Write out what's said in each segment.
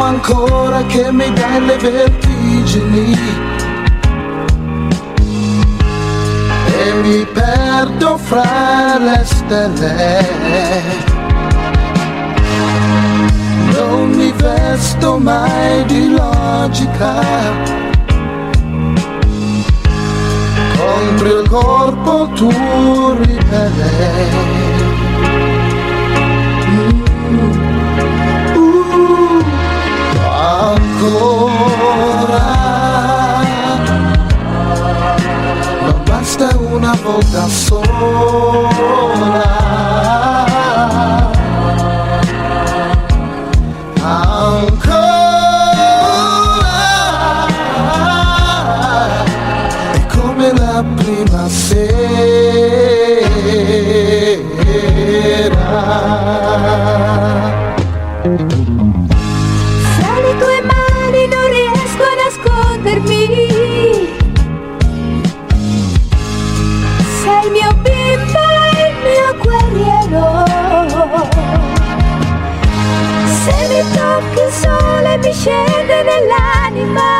ancora che mi dai le vertigini e mi perdo fra le stelle. Non mi vesto mai di logica, contro il corpo tu ribelle. Ancora non basta una volta sola. Ancora è come la prima sera. Sei il mio bimbo e il mio guerriero. Se mi tocchi il sole mi scende nell'anima.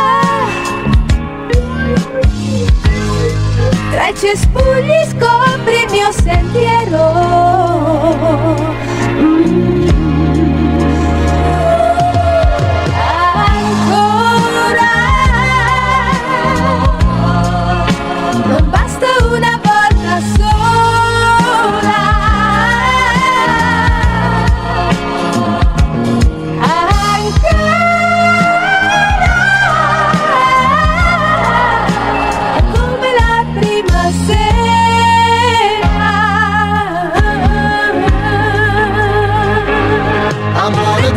Tra i cespugli scopri il mio sentiero. Amore